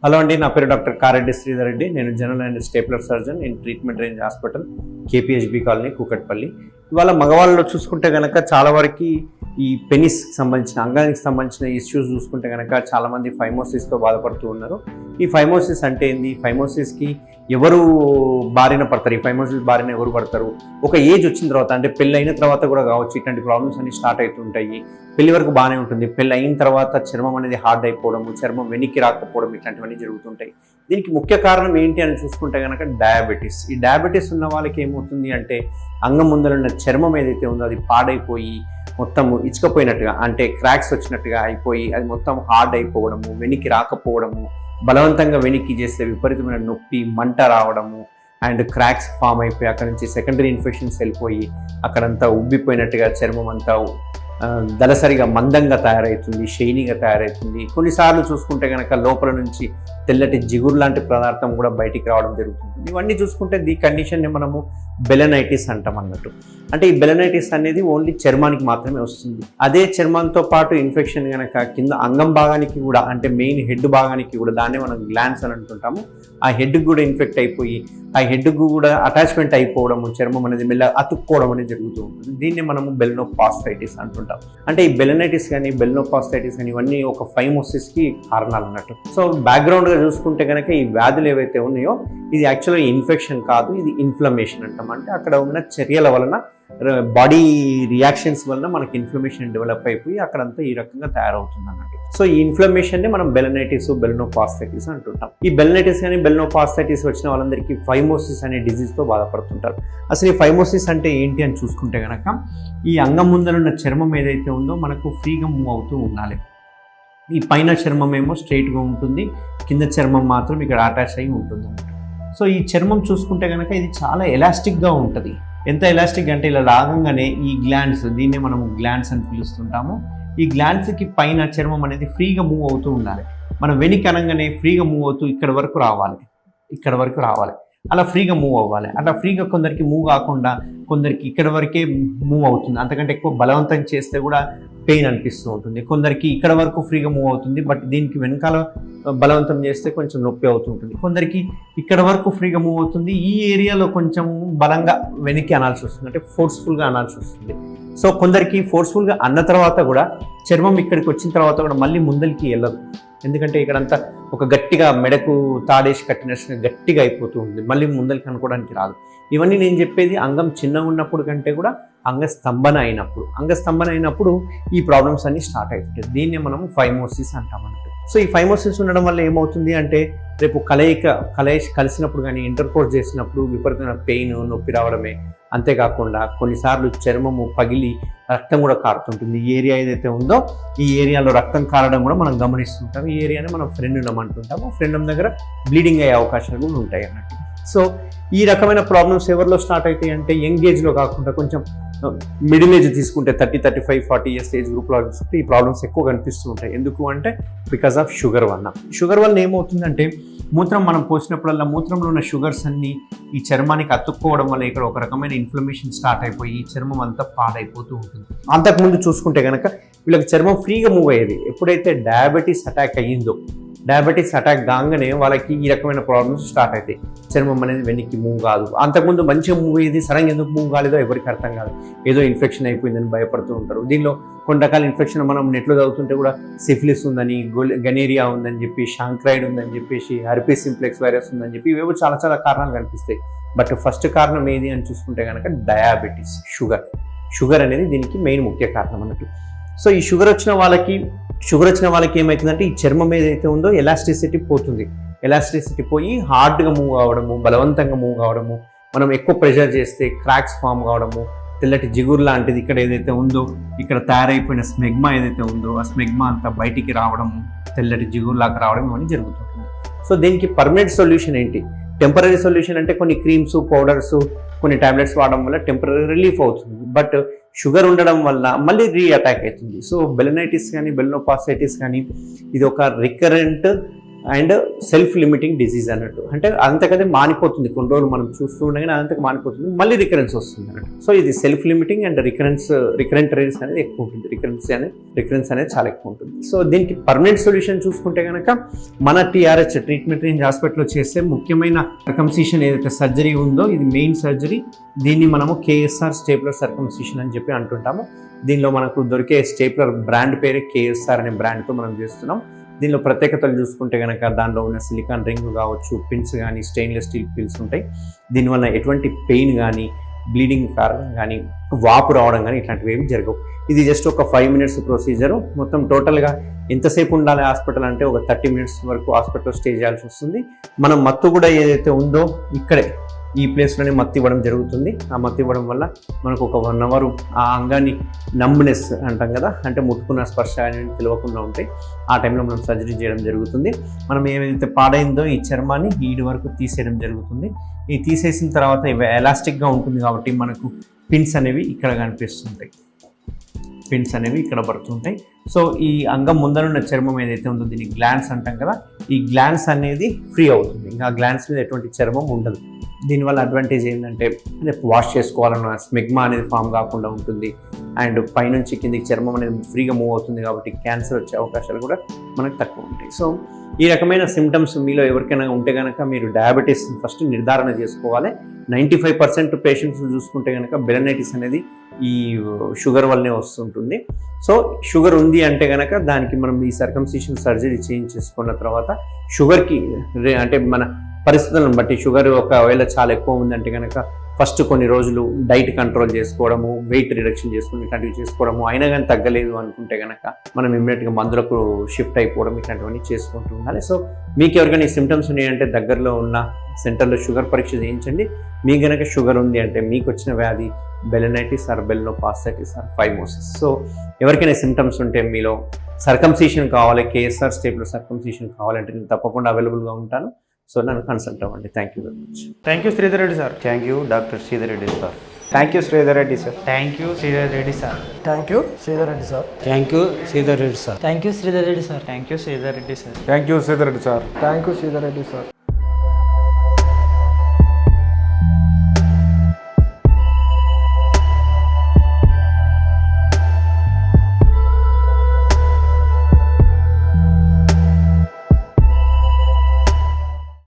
Hello అండి, నా పేరు డాక్టర్ కారెడ్డి శ్రీధర్ రెడ్డి. నేను general and stapler surgeon in treatment range hospital, KPHB colony, Kukatpally. ఇవాళ మగవాళ్ళలో చూసుకుంటే కనుక చాలా వరకు ఈ పెనిస్కి సంబంధించిన అంగానికి సంబంధించిన ఇష్యూస్ చూసుకుంటే కనుక చాలామంది ఫైమోసిస్తో బాధపడుతూ ఉన్నారు. ఈ ఫైమోసిస్ అంటే ఏంది, ఫైమోసిస్కి ఎవరు బారిన పడతారు, ఈ ఫైమోసిస్ బారిన ఎవరు పడతారు, ఒక ఏజ్ వచ్చిన తర్వాత అంటే పెళ్ళి అయిన తర్వాత కూడా కావచ్చు ఇట్లాంటి ప్రాబ్లమ్స్ అన్ని స్టార్ట్ అవుతుంటాయి. పెళ్లి వరకు బాగానే ఉంటుంది, పెళ్ళి అయిన తర్వాత చర్మం అనేది హార్డ్ అయిపోవడము, చర్మం వెనక్కి రాకపోవడం, ఇట్లాంటివన్నీ జరుగుతుంటాయి. దీనికి ముఖ్య కారణం ఏంటి అని చూసుకుంటే కనుక డయాబెటీస్. ఈ డయాబెటీస్ ఉన్న వాళ్ళకి ఏమవుతుంది అంటే అంగం ముందరున్న చర్మం ఏదైతే ఉందో అది పాడైపోయి మొత్తం ఇచ్చుకపోయినట్టుగా అంటే క్రాక్స్ వచ్చినట్టుగా అయిపోయి అది మొత్తం హార్డ్ అయిపోవడము, వెనక్కి రాకపోవడము, బలవంతంగా వెనక్కి చేస్తే విపరీతమైన నొప్పి, మంట రావడము అండ్ క్రాక్స్ ఫామ్ అయిపోయి అక్కడ నుంచి సెకండరీ ఇన్ఫెక్షన్స్ వెళ్ళిపోయి అక్కడంతా ఉబ్బిపోయినట్టుగా చర్మం అంతా దళసరిగా మందంగా తయారవుతుంది, షైనీగా తయారవుతుంది. కొన్నిసార్లు చూసుకుంటే కనుక లోపల నుంచి తెల్లటి జిగురు లాంటి పదార్థం కూడా బయటికి రావడం జరుగుతుంది. ఇవన్నీ చూసుకుంటే ఈ కండిషన్ని మనము బెలనైటిస్ అంటాం అన్నట్టు. అంటే ఈ బెలనైటిస్ అనేది ఓన్లీ చర్మానికి మాత్రమే వస్తుంది. అదే చర్మంతో పాటు ఇన్ఫెక్షన్ కనుక కింద అంగం భాగానికి కూడా అంటే మెయిన్ హెడ్ భాగానికి కూడా, దాన్నే మనం గ్లాండ్స్ అని అంటుంటాము, ఆ హెడ్కి కూడా ఇన్ఫెక్ట్ అయిపోయి ఆ హెడ్కు కూడా అటాచ్మెంట్ అయిపోవడము, చర్మం అనేది మెల్ల అతుక్కోవడం అనేది జరుగుతూ ఉంటుంది. దీన్ని మనము బెలనోపాస్టైటిస్ అంటుంటాం. అంటే ఈ బెలనైటిస్ కానీ బెలనోపాస్టైటిస్ కానీ ఇవన్నీ ఒక ఫైమోసిస్కి కారణాలు అన్నట్టు. సో బ్యాక్గ్రౌండ్గా చూసుకుంటే కనుక ఈ వ్యాధులు ఏవైతే ఉన్నాయో ఇది యాక్చువల్గా ఇన్ఫెక్షన్ కాదు, ఇది ఇన్ఫ్లమేషన్ అంటాం. అంటే అక్కడ ఉన్న చర్యల వలన, బాడీ రియాక్షన్స్ వలన మనకి ఇన్ఫ్లమేషన్ డెవలప్ అయిపోయి అక్కడంతా ఈ రకంగా తయారవుతుంది అన్నట్టు. సో ఈ ఇన్ఫ్లమేషన్ని మనం బెలనైటిస్, బెలనోపాస్టైటిస్ అంటుంటాం. ఈ బెలనైటిస్ కానీ బెలనోపాస్టైటిస్ వచ్చిన వాళ్ళందరికీ ఫైమోసిస్ అనే డిజీజ్తో బాధపడుతుంటారు. అసలు ఈ ఫైమోసిస్ అంటే ఏంటి అని చూసుకుంటే కనుక ఈ అంగం ముందరున్న చర్మం ఏదైతే ఉందో మనకు ఫ్రీగా మూవ్ అవుతూ ఉండాలి. ఈ పైన చర్మం ఏమో స్ట్రైట్గా ఉంటుంది, కింద చర్మం మాత్రం ఇక్కడ అటాచ్ అయ్యి ఉంటుంది అన్నమాట. సో ఈ చర్మం చూసుకుంటే కనుక ఇది చాలా ఎలాస్టిక్గా ఉంటుంది. ఎంత ఎలాస్టిక్ అంటే ఇలా లాగంగానే ఈ గ్లాండ్స్, దీన్నే మనం గ్లాండ్స్ అని పిలుస్తుంటాము, ఈ గ్లాండ్స్కి పైన చర్మం అనేది ఫ్రీగా మూవ్ అవుతూ ఉండాలి. మనం వెనక్కి అనగానే ఫ్రీగా మూవ్ అవుతూ ఇక్కడ వరకు రావాలి, అలా ఫ్రీగా మూవ్ అవ్వాలి. అలా ఫ్రీగా కొందరికి మూవ్ కాకుండా కొందరికి ఇక్కడ వరకే మూవ్ అవుతుంది, అంతకంటే ఎక్కువ బలవంతం చేస్తే కూడా పెయిన్ అనిపిస్తూ ఉంటుంది. కొందరికి ఇక్కడ వరకు ఫ్రీగా మూవ్ అవుతుంది, బట్ దీనికి వెనకాల బలవంతం చేస్తే కొంచెం నొప్పి అవుతుంటుంది. కొందరికి ఇక్కడ వరకు ఫ్రీగా మూవ్ అవుతుంది, ఈ ఏరియాలో కొంచెం బలంగా వెనక్కి అనాల్సి వస్తుంది, అంటే ఫోర్స్ఫుల్గా అనాల్సి వస్తుంది. సో కొందరికి ఫోర్స్ఫుల్గా అన్న తర్వాత కూడా చర్మం ఇక్కడికి వచ్చిన తర్వాత కూడా మళ్ళీ ముందరికి వెళ్ళదు, ఎందుకంటే ఇక్కడంతా ఒక గట్టిగా మెడకు తాడేసి కట్టినట్టు గట్టిగా అయిపోతూ ఉంది, మళ్ళీ ముందరికి అనుకోవడానికి రాదు. ఇవన్నీ నేను చెప్పేది అంగం చిన్నగా ఉన్నప్పుడు కంటే కూడా అంగస్తంభన అయినప్పుడు ఈ ప్రాబ్లమ్స్ అన్నీ స్టార్ట్ అవుతుంటాయి. దీన్నే మనం ఫైమోసిస్ అంటాం అన్నట్టు. సో ఈ ఫైమోసిస్ ఉండడం వల్ల ఏమవుతుంది అంటే రేపు కలిసినప్పుడు కానీ ఇంటర్కోర్స్ చేసినప్పుడు విపరీతమైన పెయిన్, నొప్పి రావడమే, అంతేకాకుండా కొన్నిసార్లు చర్మము పగిలి రక్తం కూడా కారుతుంటుంది. ఈ ఏరియా ఏదైతే ఉందో ఈ ఏరియాలో రక్తం కారడం కూడా మనం గమనిస్తుంటాం. ఈ ఏరియాని మనం ఫ్రెండునం అంటుంటాము. ఫ్రెండునం దగ్గర బ్లీడింగ్ అయ్యే అవకాశాలు కూడా ఉంటాయి అన్నట్టు. సో ఈ రకమైన ప్రాబ్లమ్స్ ఎవరిలో స్టార్ట్ అవుతాయి అంటే యంగ్ ఏజ్లో కాకుండా కొంచెం మిడిల్ ఏజ్ తీసుకుంటే 30, 35, 40 ఇయర్స్ ఏజ్ గ్రూప్లో చూసుకుంటే ఈ ప్రాబ్లమ్స్ ఎక్కువ కనిపిస్తూ ఉంటాయి. ఎందుకు అంటే బికాస్ ఆఫ్ షుగర్ వల్ల ఏమవుతుందంటే మూత్రం మనం పోసినప్పుడల్లా మూత్రంలో ఉన్న షుగర్స్ అన్నీ ఈ చర్మానికి అతుక్కోవడం వల్ల ఇక్కడ ఒక రకమైన ఇన్ఫ్లమేషన్ స్టార్ట్ అయిపోయి ఈ చర్మం అంతా పాడైపోతూ ఉంటుంది. అంతకుముందు చూసుకుంటే కనుక వీళ్ళకి చర్మం ఫ్రీగా మూవ్ అయ్యేది. ఎప్పుడైతే డయాబెటీస్ అటాక్ కాగానే వాళ్ళకి ఈ రకమైన ప్రాబ్లమ్స్ స్టార్ట్ అవుతాయి. చర్మం అనేది వెనక్కి మూవ్ కాదు. అంతకుముందు మంచిగా మూవ్ అయ్యేది, సడన్గా ఎందుకు మూవ్ కాలేదో ఎవరికి అర్థం కాదు. ఏదో ఇన్ఫెక్షన్ అయిపోయిందని భయపడుతూ ఉంటారు. దీనిలో కొన్ని రకాల ఇన్ఫెక్షన్ మనం నెట్లో చదువుతుంటే కూడా సిఫిలిస్ ఉందని, గనేరియా ఉందని చెప్పి, షాంక్రైడ్ ఉందని చెప్పేసి, హెర్పిస్ సింప్లెక్స్ వైరస్ ఉందని చెప్పి ఇవేవో చాలా చాలా కారణాలు కనిపిస్తాయి. బట్ ఫస్ట్ కారణం ఏది అని చూసుకుంటే కనుక డయాబెటీస్, షుగర్ అనేది దీనికి మెయిన్ ముఖ్య కారణం అన్నట్టు. సో ఈ షుగర్ వచ్చిన వాళ్ళకి ఏమవుతుందంటే ఈ చర్మం ఏదైతే ఉందో ఎలాస్టిసిటీ పోయి హార్డ్గా మూవ్ కావడము, బలవంతంగా మూవ్ కావడము, మనం ఎక్కువ ప్రెషర్ చేస్తే క్రాక్స్ ఫామ్ కావడము, తెల్లటి జిగురు లాంటిది ఇక్కడ ఏదైతే ఉందో ఇక్కడ తయారైపోయిన స్మెగ్మా ఏదైతే ఉందో ఆ స్మెగ్మా అంతా బయటికి రావడము, తెల్లటి జిగురులాగా రావడం ఇవన్నీ జరుగుతుంటుంది. సో దీనికి పర్మనెంట్ సొల్యూషన్ ఏంటి? టెంపరీ సొల్యూషన్ అంటే కొన్ని క్రీమ్స్, పౌడర్స్, కొన్ని టాబ్లెట్స్ వాడడం వల్ల టెంపరీ రిలీఫ్ అవుతుంది. బట్ షుగర్ ఉండడం వల్ల మళ్ళీ రీఅటాక్ అవుతుంది. సో బెలనైటిస్ కానీ బెలనోపాస్టైటిస్ కానీ ఇది ఒక recurrent and self limiting disease అన్నట్టు. అంటే అంతకదే మానిపోతుంది, కొన్ని రోజులు మనం చూస్తూ ఉండగానే అంతకు మానిపోతుంది, మళ్ళీ రికరెన్స్ వస్తుంది అన్నట్టు. సో ఇది self limiting and recurrent rates అనేది ఎక్కువ ఉంటుంది, రికరెన్స్ అనేది చాలా ఎక్కువ ఉంటుంది. సో దీనికి పర్మనెంట్ సొల్యూషన్ చూసుకుంటే కనుక మన TRH ట్రీట్మెంట్ రేంజ్ హాస్పిటల్లో చేసే ముఖ్యమైన సర్కంసిషన్ ఏదైతే సర్జరీ ఉందో ఇది మెయిన్ సర్జరీ. దీన్ని మనము KSR స్టేప్లర్ సర్కంసిషన్ అని చెప్పి అంటుంటాము. దీనిలో మనకు దొరికే స్టేప్లర్ బ్రాండ్ పేరే KSR అనే బ్రాండ్తో మనం చేస్తున్నాం. దీనిలో ప్రత్యేకతలు చూసుకుంటే కనుక దానిలో ఉన్న సిలికాన్ రింగ్ కావచ్చు, పిన్స్ కానీ, స్టెయిన్లెస్ స్టీల్ పిన్స్ ఉంటాయి. దీనివల్ల ఎటువంటి పెయిన్ కానీ, బ్లీడింగ్ కారణం కానీ, వాపు రావడం కానీ ఇట్లాంటివి ఏమి జరగవు. ఇది జస్ట్ ఒక 5 minutes ప్రొసీజరు. మొత్తం టోటల్గా ఎంతసేపు ఉండాలి హాస్పిటల్ అంటే ఒక 30 minutes వరకు హాస్పిటల్లో స్టే చేయాల్సి వస్తుంది. మనం మత్తు కూడా ఏదైతే ఉందో ఇక్కడే ఈ ప్లేస్లోనే మత్తు ఇవ్వడం జరుగుతుంది. ఆ మత్తు ఇవ్వడం వల్ల మనకు ఒక 1 hour ఆ అంగాన్ని నంబ్నెస్ అంటాం కదా, అంటే ముట్టుకున్న స్పర్శ అనేది తెలియకుండా ఉంటాయి. ఆ టైంలో మనం సర్జరీ చేయడం జరుగుతుంది. మనం ఏదైతే పాడైందో ఈ చర్మాన్ని ఈడి వరకు తీసేయడం జరుగుతుంది. ఈ తీసేసిన తర్వాత ఇవి ఎలాస్టిక్గా ఉంటుంది కాబట్టి మనకు పిన్స్ అనేవి ఇక్కడ కనిపిస్తుంటాయి, పిన్స్ అనేవి ఇక్కడ పడుతుంటాయి. సో ఈ అంగం ముందరున్న చర్మం ఏదైతే ఉందో దీన్ని గ్లాండ్స్ అంటాం కదా, ఈ గ్లాండ్స్ అనేది ఫ్రీ అవుతుంది. ఇంకా గ్లాండ్స్ మీద ఎటువంటి చర్మం ఉండదు. దీనివల్ల అడ్వాంటేజ్ ఏంటంటే వాష్ చేసుకోవాలన్న స్మెగ్మా అనేది ఫామ్ కాకుండా ఉంటుంది. అండ్ పైనుంచి కిందికి చర్మం అనేది ఫ్రీగా మూవ్ అవుతుంది కాబట్టి క్యాన్సర్ వచ్చే అవకాశాలు కూడా మనకు తక్కువ ఉంటాయి. సో ఈ రకమైన సిమ్టమ్స్ మీలో ఎవరికైనా ఉంటే కనుక మీరు డయాబెటీస్ ఫస్ట్ నిర్ధారణ చేసుకోవాలి. 95% పేషెంట్స్ చూసుకుంటే కనుక బెలనైటిస్ అనేది ఈ షుగర్ వల్లనే వస్తుంటుంది. సో షుగర్ ఉంది అంటే కనుక దానికి మనం ఈ సర్కంసిషన్ సర్జరీ చేసుకున్న తర్వాత షుగర్కి అంటే మన పరిస్థితులను బట్టి షుగర్ ఒకవేళ చాలా ఎక్కువ ఉందంటే కనుక ఫస్ట్ కొన్ని రోజులు డైట్ కంట్రోల్ చేసుకోవడము, వెయిట్ రిడక్షన్ చేసుకోవడం ఇట్లాంటివి చేసుకోవడము, అయినా కానీ తగ్గలేదు అనుకుంటే కనుక మనం ఇమ్మీడియట్గా మందులకు షిఫ్ట్ అయిపోవడం ఇట్లాంటివన్నీ చేసుకుంటూ ఉండాలి. సో మీకు ఎవరికైనా ఈ సిమ్టమ్స్ ఉన్నాయంటే దగ్గరలో ఉన్న సెంటర్లో షుగర్ పరీక్ష చేయించండి. మీకు కనుక షుగర్ ఉంది అంటే మీకు వచ్చిన వ్యాధి balanitis or balanoposthitis or phimosis. So ఎవరికైనా సిమ్టమ్స్ ఉంటే మీలో సర్కంసిషన్ కావాలి, KSR స్టేప్లర్ సర్కంసిషన్ కావాలంటే నేను తప్పకుండా అవైలబుల్గా ఉంటాను. సో నన్ను కన్సల్ట్ అవ్వండి. Thank you very much. Thank you Sridhar Reddy sir. Thank you doctor Sridhar Reddy sir. Thank you Sridhar Reddy sir. Thank you Sridhar Reddy sir. Thank you Sridhar Reddy sir. Thank you Sridhar Reddy sir. Thank you Sridhar Reddy sir. Thank you Sridhar Reddy sir. Thank you Sridhar Reddy sir. Thank you Sridhar Reddy sir.